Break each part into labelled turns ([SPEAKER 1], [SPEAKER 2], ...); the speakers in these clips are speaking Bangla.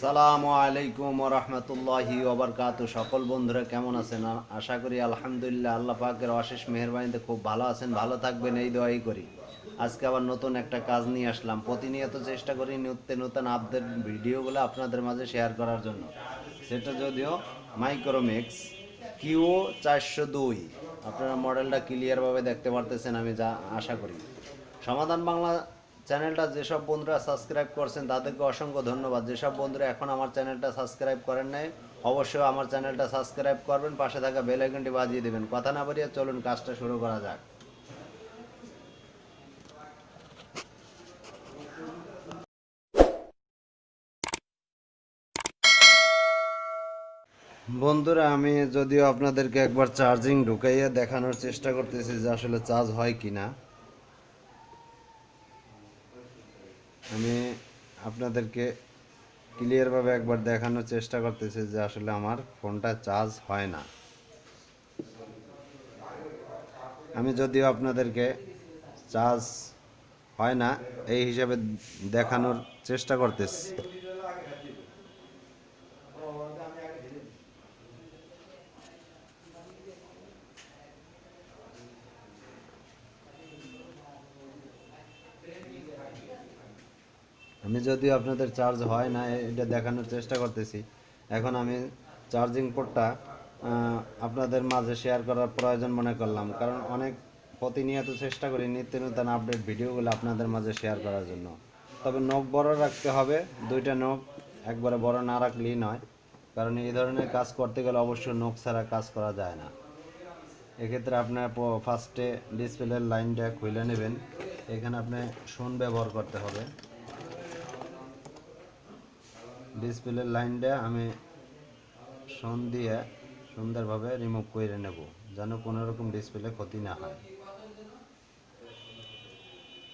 [SPEAKER 1] আসসালামু আলাইকুম ওয়া রাহমাতুল্লাহি ওয়া বারাকাতুহু। সকল বন্ধুরা কেমন আছেন? আশা করি আলহামদুলিল্লাহ আল্লাহ পাকের অশেষ মেহেরবানিতে খুব ভালো আছেন, ভালো থাকবেন এই দোয়াই করি। আজকে আবার নতুন একটা কাজ নিয়ে আসলাম। প্রতিনিয়ত চেষ্টা করি নতুন নতুন আপডেট ভিডিওগুলো আপনাদের মাঝে শেয়ার করার জন্য। সেটা যদিও মাইক্রোম্যাক্স Q402। আপনারা মডেলটা ক্লিয়ারভাবে দেখতে পারতেছেন, আমি যা আশা করি। সমাধান বাংলা চ্যানেলটা যেসব বন্ধুরা সাবস্ক্রাইব করছেন তাদেরকে অসংখ্য ধন্যবাদ। যেসব বন্ধুরা এখন আমার চ্যানেলটা সাবস্ক্রাইব করেন নাই অবশ্যই আমার চ্যানেলটা সাবস্ক্রাইব করবেন, পাশে থাকা বেল আইকনটি বাজিয়ে দেবেন। কথা না বাড়িয়ে চলুন কাজটা শুরু করা যাক। বন্ধুরা, আমি যদিও আপনাদেরকে একবার চার্জিং ঢুকাইয়া দেখানোর চেষ্টা করতেছি যে আসলে চার্জ হয় কিনা। আমি আপনাদেরকে ক্লিয়ারভাবে একবার দেখানোর চেষ্টা করতেছি যে আসলে আমার ফোনটা চার্জ হয় না। আমি যদিও আপনাদেরকে চার্জ হয় না এই হিসাবে দেখানোর চেষ্টা করতেছি। আমি যদিও আপনাদের চার্জ হয় না এটা দেখানোর চেষ্টা করতেছি। এখন আমি চার্জিং পোর্টটা আপনাদের মাঝে শেয়ার করার প্রয়োজন মনে করলাম, কারণ অনেক প্রতিনিয়ত চেষ্টা করি নিত্য নতুন আপডেট ভিডিওগুলো আপনাদের মাঝে শেয়ার করার জন্য। তবে নখ বড় রাখতে হবে, দুইটা নখ একবারে বড় না রাখলেই নয়, কারণ এই ধরনের কাজ করতে গেলে অবশ্যই নখ ছাড়া কাজ করা যায় না। এক্ষেত্রে আপনার ফার্স্টে ডিসপ্লের লাইনটা খুলে নেবেন। এখানে আপনি শোন ব্যবহার করতে হবে। ডিসপ্লের লাইনটা আমি শোন দিয়ে সুন্দরভাবে রিমুভ করে নেব, যেন কোনো রকম ডিসপ্লে ক্ষতি না হয়।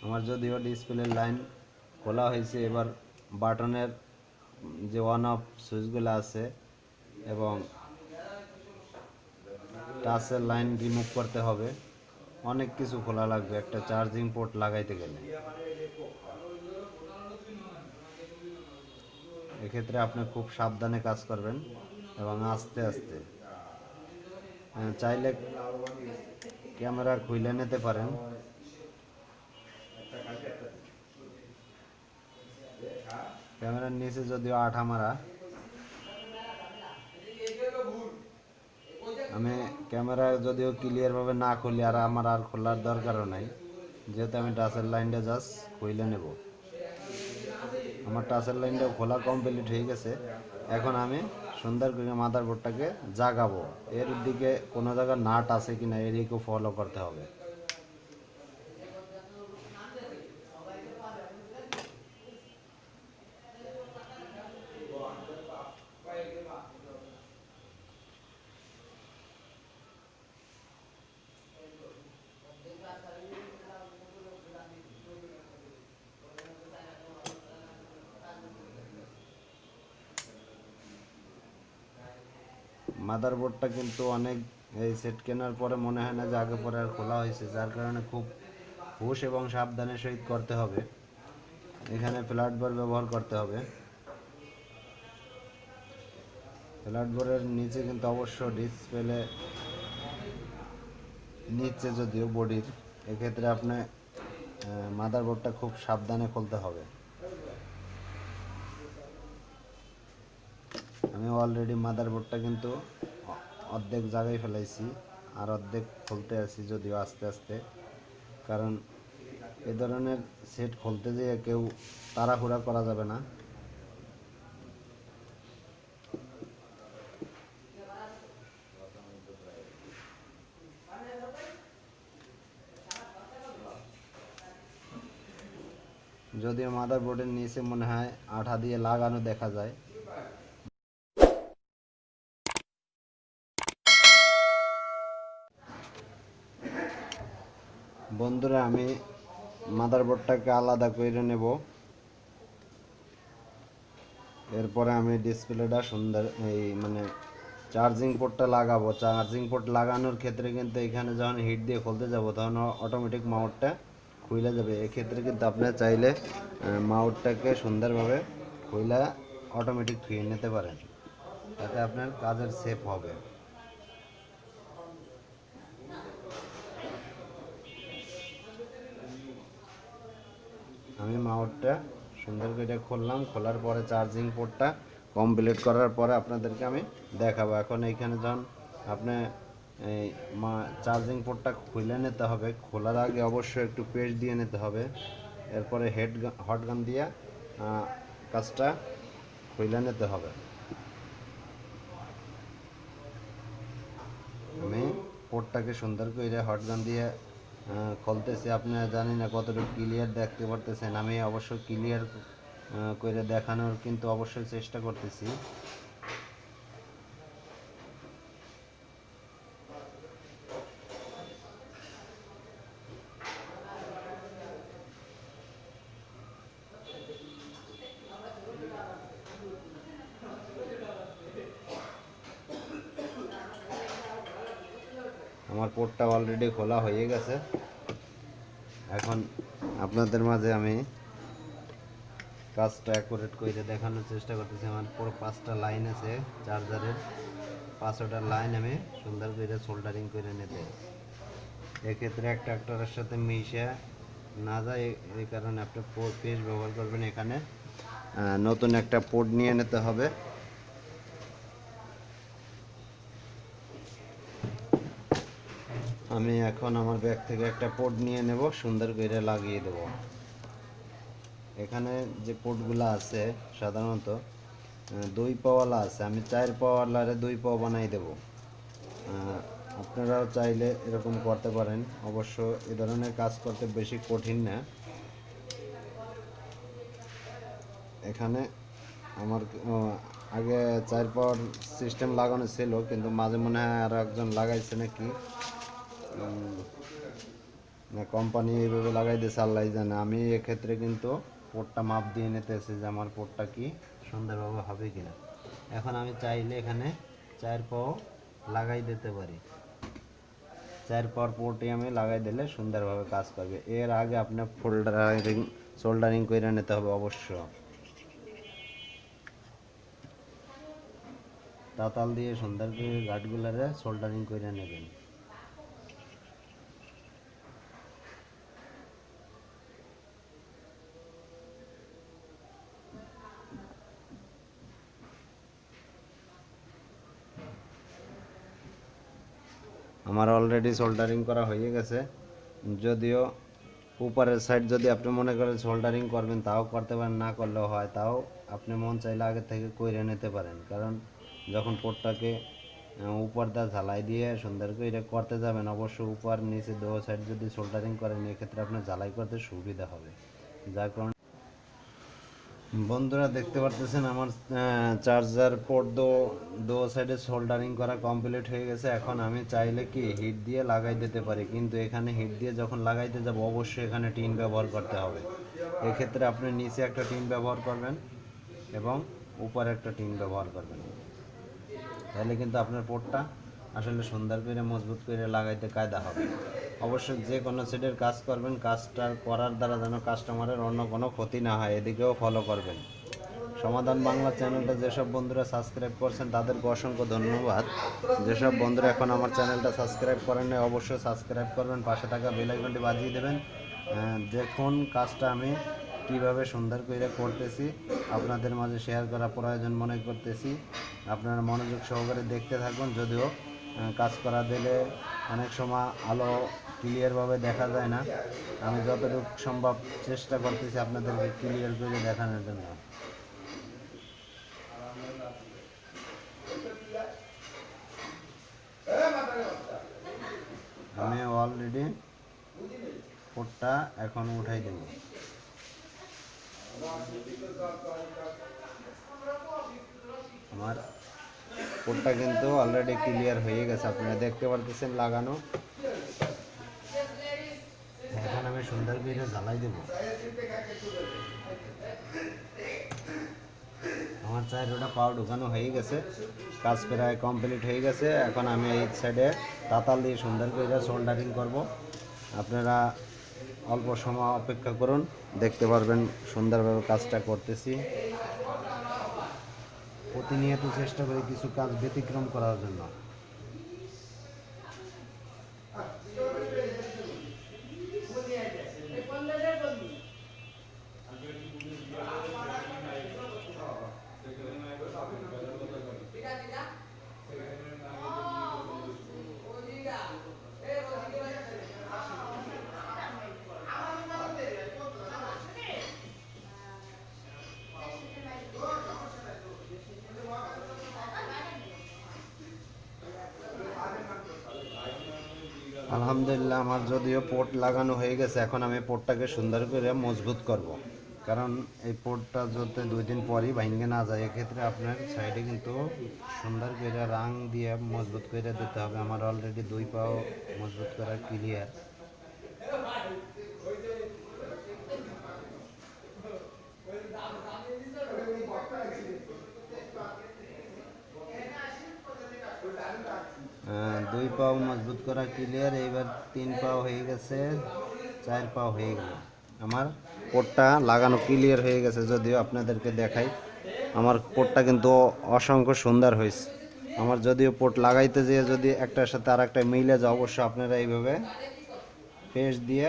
[SPEAKER 1] আমার যদিও ডিসপ্লের লাইন খোলা হয়েছে, এবার বাটনের যে অন অফ সুইচগুলো আছে এবং টাচের লাইন রিমুভ করতে হবে। অনেক কিছু খোলা লাগবে একটা চার্জিং পোর্ট লাগাইতে গেলে। এক্ষেত্রে আপনি খুব সাবধানে কাজ করবেন এবং আস্তে আস্তে। চাইলে ক্যামেরা খুলে নিতে পারেন। ক্যামেরার নিচে যদিও আঠা মারা, আমি ক্যামেরা যদিও ক্লিয়ারভাবে না খুলি আর আমার আর খোলার দরকারও নাই, যেহেতু আমি টাচের লাইনটা জাস্ট খুলে নেব। আমার টাচের লাইনটা খোলা কমপ্লিট হয়ে গেছে। এখন আমি সুন্দর করে মাদারবোর্ডটাকে জাগাবো। এর দিকে কোনো জায়গায় নাট আছে কিনা এর দিকেও ফলো করতে হবে। মাদারবোর্ডটা কিন্তু অনেক, এই সেট কেনার পরে মনে হয় না যে আগে পরে আর খোলা হয়েছে, যার কারণে খুব হুঁশ এবং সাবধানের সহিত করতে হবে। এখানে ফ্ল্যাট বার ব্যবহার করতে হবে। ফ্ল্যাট বোর্ডের নিচে কিন্তু অবশ্য ডিসপ্লে নিচে যদিও বডির, এক্ষেত্রে আপনি মাদারবোর্ডটা খুব সাবধানে খুলতে হবে। আমি অলরেডি মাদারবোর্ডটা কিন্তু অর্ধেক জায়গায় ফেলাইছি, আর অর্ধেক খুলতে আছি যদিও আস্তে আস্তে, কারণ এ ধরনের সেট খুলতে যেয়ে কেউ তাড়াহুড়া করা যাবে না। যদিও মাদারবোর্ডের নিচে মনে হয় আঠা দিয়ে লাগানো দেখা যায়। বন্ধুরা, আমি মাদারবোর্ডটাকে আলাদা করে নেব। এরপরে আমি ডিসপ্লেটা সুন্দর এই চার্জিং পোর্টটা লাগাবো। চার্জিং পোর্ট লাগানোর ক্ষেত্রে কিন্তু এখানে যখন হিট দিয়ে খুলতে যাব তখন অটোমেটিক মাউটটা খুলে যাবে। এক্ষেত্রে কিন্তু আপনি চাইলে মাউটটাকে সুন্দরভাবে খুলে অটোমেটিক ধুয়ে নিতে পারেন, তাতে আপনার কাজের সেফ হবে। আমি মাউটটা সুন্দর করে খুললাম, খোলার পরে চার্জিং পোর্টটা কমপ্লিট করার পরে আপনাদেরকে আমি দেখাবো। এখন এইখানে যখন আপনি এই চার্জিং পোর্টটা খুলে নিতে হবে, খোলার আগে অবশ্যই একটু পেস্ট দিয়ে নিতে হবে। এরপরে হট গান দিয়ে কাজটা খুলে নিতে হবে। আমি পোর্টটাকে সুন্দর করে হট গান দিয়ে খুলতেছি। আপনারা জানি না কতটুকু ক্লিয়ার দেখতে পারতেছেন, আমি অবশ্য ক্লিয়ার করে দেখানোর কিন্তু অবশ্যই চেষ্টা করতেছি। আমার পোর্টটা অলরেডি খোলা হয়ে গেছে। এখন আপনাদের মাঝে আমি কাজটা অ্যাকুরেট করে দেখানোর চেষ্টা করতেছি। আমার পুরো 5টা লাইন আছে চার্জারের, 5টা লাইন আমি সুন্দর করে সোল্ডারিং করে নিতে। এক্ষেত্রে একটার সাথে মিশে না যায়, এই কারণে আপনি পেস্ট ব্যবহার করবেন। এখানে নতুন একটা পোর্ট নিয়ে নিতে হবে। আমি এখন আমার ব্যাগ থেকে একটা পোর্ট নিয়ে নেব, সুন্দর করে লাগিয়ে দেব। এখানে যে পোর্টগুলো আছে সাধারণত 2 পাওয়ালা আছে, আমি 4 পাওয়ালারে 2 পাও বানাই দেব। আপনারাও চাইলে এরকম করতে পারেন, অবশ্য এ ধরনের কাজ করতে বেশি কঠিন না। এখানে আমার আগে 4 পাওয়ার সিস্টেম লাগানো ছিল, কিন্তু মাঝে মনে হয় আরও একজন লাগাইছে নাকি, কোম্পানি এইভাবে লাগাই দিয়েছে, আল্লাহ জানে। আমি এক্ষেত্রে কিন্তু পোর্টটা মাপ দিয়ে নিতেছি যে আমার পোর্টটা কি সুন্দরভাবে হবে কিনা। এখন আমি চাইলে এখানে 4 পাও লাগাই দিতে পারি। 4 পাওয়ার পোর্টে আমি লাগাই দিলে সুন্দরভাবে কাজ করবে। এর আগে আপনার সোল্ডারিং করে নিতে হবে অবশ্য। তাতাল দিয়ে সুন্দর করে গার্ডগুলারে সোল্ডারিং করে নেবেন। আমার অলরেডি সোল্ডারিং করা হয়ে গেছে, যদিও উপরের সাইড যদি আপনি মনে করেন সোল্ডারিং করবেন তাও করতে পারেন, না করলেও হয়, তাও আপনি মন চাইলে আগে থেকে কইরে নিতে পারেন। কারণ যখন পোর্টটাকে উপর দা ঝালাই দিয়ে সুন্দর করে করতে যাবেন, অবশ্য উপর নিচে দো সাইড যদি সোল্ডারিং করেন এক্ষেত্রে আপনার ঝালাই করতে সুবিধা হবে। যার কারণে বন্ধুরা দেখতে পারতেছেন আমার চার্জার পোর্ট দো সাইডে সোল্ডারিং করা কমপ্লিট হয়ে গেছে। এখন আমি চাইলে কি হিট দিয়ে লাগাই দিতে পারি, কিন্তু এখানে হিট দিয়ে যখন লাগাইতে যাব অবশ্যই এখানে টিন ব্যবহার করতে হবে। এক্ষেত্রে আপনি নিচে একটা টিন ব্যবহার করবেন এবং উপরে একটা টিন ব্যবহার করবেন, তাহলে কিন্তু আপনার পোর্টটা আসলে সুন্দর করে মজবুত করে লাগাইতে কায়দা হবে। অবশ্যই যে কোনো সেটের কাজ করবেন, কাজটা করার দ্বারা যেন কাস্টমারের অন্য কোনো ক্ষতি না হয়, এদিকেও ফলো করবেন। সমাধান বাংলা চ্যানেলটা যেসব বন্ধুরা সাবস্ক্রাইব করছেন তাদেরকে অসংখ্য ধন্যবাদ। যেসব বন্ধুরা এখন আমার চ্যানেলটা সাবস্ক্রাইব করেন নাই অবশ্যই সাবস্ক্রাইব করবেন, পাশে থাকা বেল আইকনটি বাজিয়ে দেবেন। দেখুন কাজটা আমি কিভাবে সুন্দর করে করতেছি, আপনাদের মাঝে শেয়ার করা প্রয়োজন মনে করতেছি। আপনারা মনোযোগ সহকারে দেখতে থাকুন। যদিও কাজ করা দিলে অনেক সময় আলো ক্লিয়ারভাবে দেখা যায় না, আমি যতটুকু সম্ভব চেষ্টা করতেছি আপনাদেরকে ক্লিয়ার করে দেখানোর জন্য। আমি অলরেডি পোর্টটা এখন উঠাই দেব। আমার পোর্টটা কিন্তু অলরেডি ক্লিয়ার হয়ে গেছে, আপনারা দেখতে পারতেছেন লাগানো। এখন আমি সুন্দর করে জ্বালাই দেব। আমার চাইরোটা পাও ঢুকানো হয়ে গেছে, কাজ প্রায় কমপ্লিট হয়ে গেছে। এখন আমি এই সাইডে তাতাল দিয়ে সুন্দর করে সোল্ডারিং করব। আপনারা অল্প সময় অপেক্ষা করুন, দেখতে পারবেন সুন্দরভাবে কাজটা করতেছি। প্রতিনিয়ত চেষ্টা করি কিছু কাজ ব্যতিক্রম করার জন্য। আলহামদুলিল্লাহ, আমার যদিও পোর্ট লাগানো হয়ে গেছে, এখন আমি পোর্টটাকে সুন্দর করে মজবুত করব। কারণ এই পোর্টটা যাতে 2 দিন পরই ভাঙে না যায়, এক্ষেত্রে আপনার সাইডে কিন্তু সুন্দর করে রাং দিয়ে মজবুত করে দিতে হবে। আমার অলরেডি 2 পাও মজবুত করা ক্লিয়ার। দুই পাও মজবুত করা ক্লিয়ার। এইবার 3 পাও হয়ে গেছে, 4 পাও হয়ে গেল। আমার পোর্টটা লাগানো ক্লিয়ার হয়ে গেছে। যদিও আপনাদেরকে দেখাই, আমার পোর্টটা কিন্তু অসংখ্য সুন্দর হয়েছে। আমার যদিও পোর্ট লাগাইতে যেয়ে যদি একটার সাথে আর একটা মিলে যায়, অবশ্যই আপনারা এইভাবে পেস্ট দিয়ে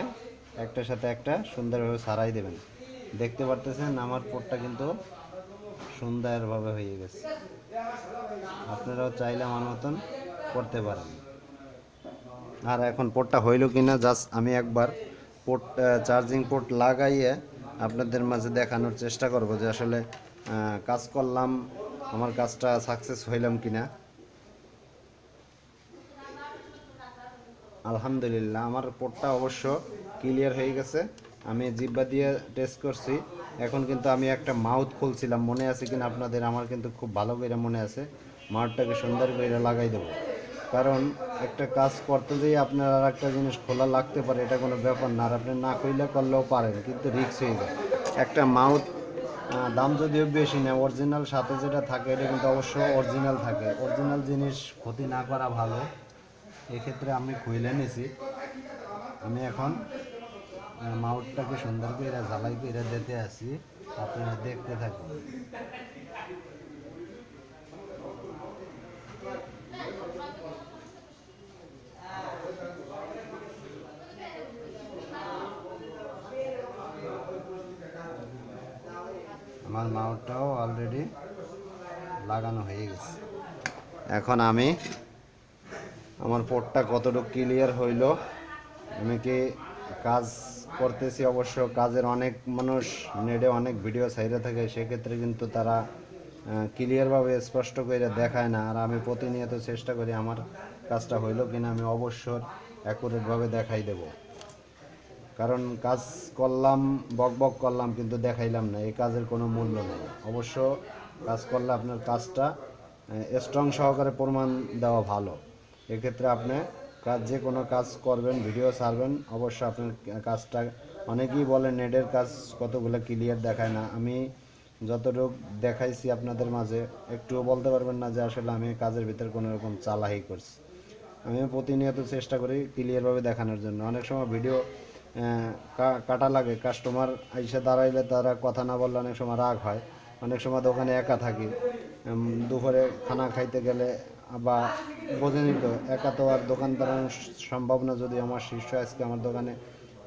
[SPEAKER 1] একটার সাথে একটা সুন্দরভাবে সারাই দেবেন। দেখতে পারতেছেন আমার পোর্টটা কিন্তু সুন্দরভাবে হয়ে গেছে। আপনারাও চাইলে আমার মতন করতে পারেন। আর এখন পোর্টটা হইল কিনা জাস্ট আমি একবার পোর্ট চার্জিং পোর্ট লাগাইয়ে আপনাদের মাঝে দেখানোর চেষ্টা করব যে আসলে কাজ করলাম, আমার কাজটা সাকসেস হইলাম কিনা। আলহামদুলিল্লাহ, আমার পোর্টটা অবশ্য ক্লিয়ার হয়ে গেছে। আমি জিব্বা দিয়ে টেস্ট করছি। এখন কিন্তু আমি একটা মাউথ খুলছিলাম, মনে আছে কিনা আপনাদের? আমার কিন্তু খুব ভালো করে মনে আছে। মাউথটাকে সুন্দর করে লাগাই দেবো। কারণ একটা কাজ করতে যেয়ে আপনার আর একটা জিনিস খোলা লাগতে পারে, এটা কোনো ব্যাপার না। আর আপনি না খুললে করলেও পারেন, কিন্তু রিস্ক হয়ে যায়। একটা মাউথ দাম যদিও বেশি না, অরিজিনাল সাথে যেটা থাকে এটা কিন্তু অবশ্য অরিজিনাল থাকে। অরিজিনাল জিনিস ক্ষতি না করা ভালো। এক্ষেত্রে আমি খুলে নিয়েছি। আমি এখন মাউথটাকে সুন্দর করে ঝালাই করে দিতে আসি, আপনারা দেখতে থাকুন। আমার মাউথটাও অলরেডি লাগানো হয়ে গেছে। এখন আমি আমার পোর্টটা কতটুকু ক্লিয়ার হইল, আমি কি কাজ করতেছি। অবশ্য কাজের অনেক মানুষ নেটে অনেক ভিডিও ছাইড়ে থাকে, সেক্ষেত্রে কিন্তু তারা ক্লিয়ারভাবে স্পষ্ট করে দেখায় না। আর আমি প্রতিনিয়ত চেষ্টা করি আমার কাজটা হইল কিনা আমি অবশ্যই অ্যাকুরেটভাবে দেখাই দেব। কারণ কাজ করলাম, বক বক করলাম, কিন্তু দেখাইলাম না, এই কাজের কোনো মূল্য নেই। অবশ্য কাজ করলে আপনার কাজটা স্ট্রং সহকারে প্রমাণ দেওয়া ভালো। এক্ষেত্রে আপনি যে কোনো কাজ করবেন, ভিডিও ছাড়বেন, অবশ্যই আপনার কাজটা, অনেকেই বলে নেটের কাজ কতগুলো ক্লিয়ার দেখায় না। আমি যতটুকু দেখাইছি আপনাদের মাঝে, একটুও বলতে পারবেন না যে আসলে আমি কাজের ভিতরে কোনো রকম চালাকি করছি। আমি প্রতিনিয়ত চেষ্টা করি ক্লিয়ারভাবে দেখানোর জন্য। অনেক সময় ভিডিও কাটা লাগে, কাস্টমার এসে দাঁড়াইলে তারা কথা না বললে অনেক সময় রাগ হয়। অনেক সময় দোকানে একা থাকি, দুপুরে খানা খাইতে গেলে বা বোঝেনি তো, একা তো আর দোকান দাঁড়ানো সম্ভব না। যদি আমার শিষ্য আজকে আমার দোকানে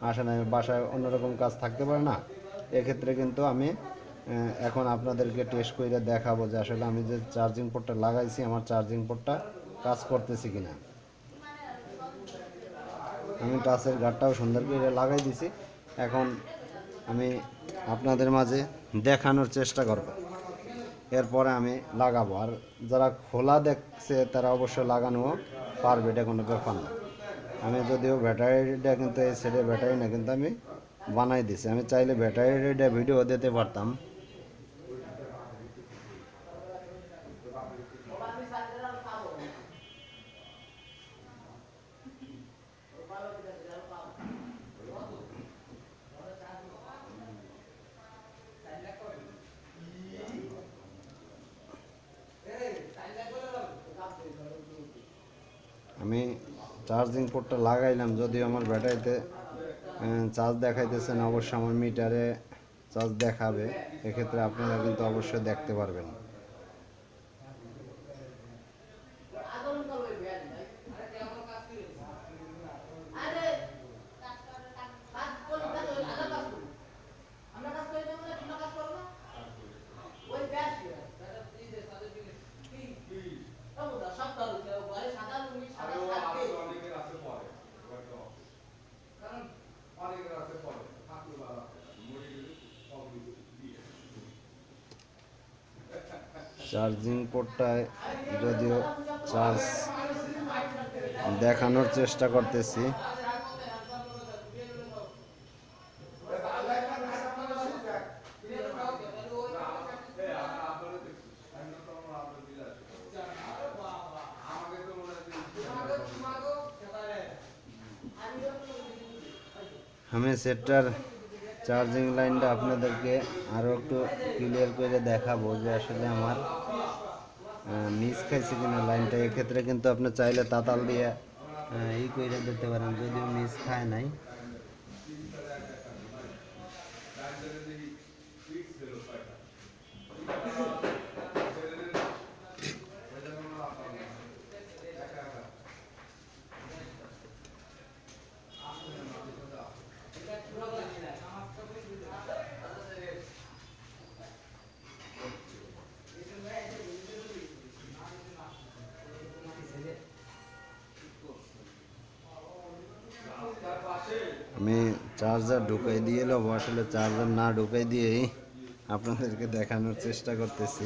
[SPEAKER 1] আসে না, বাসায় অন্যরকম কাজ থাকতে পারে না, এক্ষেত্রে কিন্তু আমি এখন আপনাদেরকে টেস্ট করে দেখাবো যে আসলে আমি যে চার্জিং পোর্টটা লাগাইছি, আমার চার্জিং পোর্টটা কাজ করতেছি কিনা। আমি টাচের গার্ডটাও সুন্দর করে লাগাই দিছি। এখন আমি আপনাদের মাঝে দেখানোর চেষ্টা করব, এরপরে আমি লাগাবো। আর যারা খোলা দেখছে তারা অবশ্য লাগানো পারবে, এটা কোনো ব্যাপার না। আমি যদিও ব্যাটারিটা কিন্তু এই সেটে ব্যাটারি না, কিন্তু আমি বানাই দিছি। আমি চাইলে ব্যাটারিটা ভিডিও দিতে পারতাম। আমি চার্জিং পোর্টটা লাগাইলাম, যদিও আমার ব্যাটারিতে চার্জ দেখাইতেছে না। অবশ্য আমার মিটারে চার্জ দেখাবে, এক্ষেত্রে আপনারা কিন্তু অবশ্যই দেখতে পারবেন। চার্জিং পোর্টটায় যদিও চার্জ দেখানোর চেষ্টা করতেছি। আমি সেটটার চার্জিং লাইনটা আপনাদেরকে আরও একটু ক্লিয়ার করে দেখাবো যে আসলে আমার মিস খাইছে কিনা লাইনটা। এক্ষেত্রে কিন্তু আপনি চাইলে তাতাল দিয়ে ই করে দিতে পারেন, যদিও মিস খায় নাই। আমি চার্জার ঢুকাই দিয়ে নেবো, আসলে চার্জার না ঢুকাই দিয়েই আপনাদেরকে দেখানোর চেষ্টা করতেছি।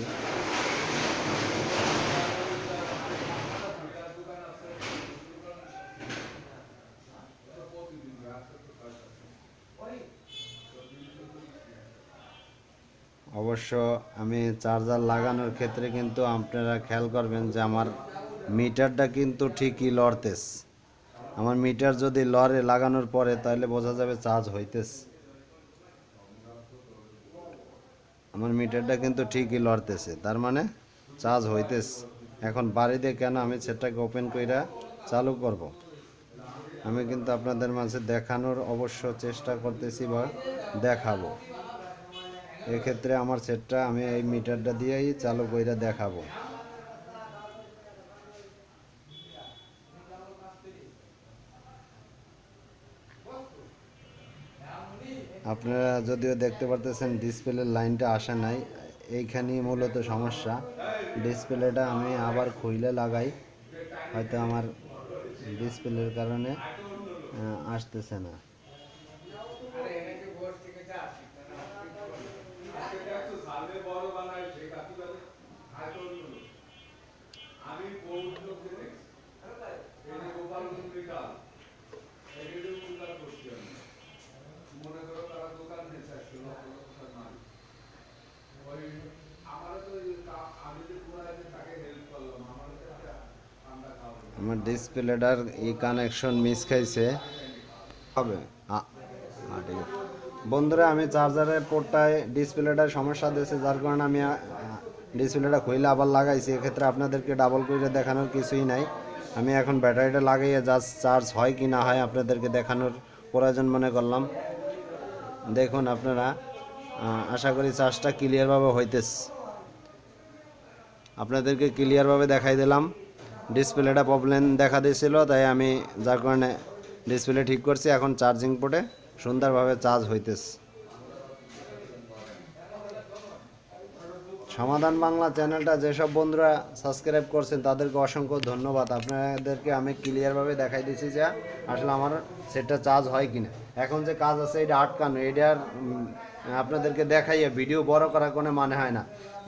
[SPEAKER 1] অবশ্য আমি চার্জার লাগানোর ক্ষেত্রে কিন্তু আপনারা খেয়াল করবেন যে আমার মিটারটা কিন্তু ঠিকই লড়তেছে। আমার মিটার যদি লড়ে লাগানোর পরে তাহলে বোঝা যাবে চার্জ হইতেছে। আমার মিটারটা কিন্তু ঠিকই লড়তেছে, তার মানে চার্জ হইতেছে। এখন বাড়িতে কেন আমি সেটাকে ওপেন কইরা চালু করব, আমি কিন্তু আপনাদের মাঝে দেখানোর অবশ্য চেষ্টা করতেছি বা দেখাবো। এক্ষেত্রে আমার সেটটা আমি এই মিটারটা দিয়েই চালু কইরা দেখাবো। আপনারা যদিও দেখতে পারতেছেন ডিসপ্লের লাইনটা আসে নাই, এইখানেই মূলত সমস্যা। ডিসপ্লেটা আমি আবার খুইলে লাগাই, হয়তো আমার ডিসপ্লের কারণে আসতেছে না। আমার ডিসপ্লেটার এই কানেকশন মিস খাইছে হবে। ঠিক আছে বন্ধুরা, আমি চার্জারের পোর্টটায় ডিসপ্লেটার সমস্যা দিয়েছে, যার কারণে আমি ডিসপ্লেটা খুইলে আবার লাগাইছি। এক্ষেত্রে আপনাদেরকে ডাবল করে দেখানোর কিছুই নাই। আমি এখন ব্যাটারিটা লাগাইয়ে জাস্ট চার্জ হয় কি না হয় আপনাদেরকে দেখানোর প্রয়োজন মনে করলাম। দেখুন আপনারা, আশা করি চার্জটা ক্লিয়ারভাবে হইতেছে। আপনাদেরকে ক্লিয়ারভাবে দেখাই দিলাম। ডিসপ্লেটা প্রবলেম দেখা দিয়েছিল, তাই আমি যার কারণে ডিসপ্লে ঠিক করছি। এখন চার্জিং পোর্টে সুন্দরভাবে চার্জ হইতেছে। সমাধান বাংলা চ্যানেলটা যেসব বন্ধুরা সাবস্ক্রাইব করছেন তাদেরকে অসংখ্য ধন্যবাদ। আপনাদেরকে আমি ক্লিয়ারভাবে দেখাই দিচ্ছি যে আসলে আমার সেটটা চার্জ হয় কিনা। এখন যে কাজ আছে এটা আটকানো, এটার আপনাদেরকে দেখাইয়ে ভিডিও বড় করার কোনো মানে হয় না।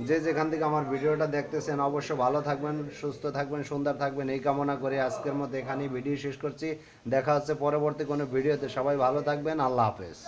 [SPEAKER 1] যে যেখান থেকে আমার ভিডিওটা দেখতেছেন অবশ্য ভালো থাকবেন, সুস্থ থাকবেন, সুন্দর থাকবেন, এই কামনা করে আজকের মতো এখানেই ভিডিও শেষ করছি। দেখা হচ্ছে পরবর্তী কোনো ভিডিওতে। সবাই ভালো থাকবেন। আল্লাহ হাফেজ।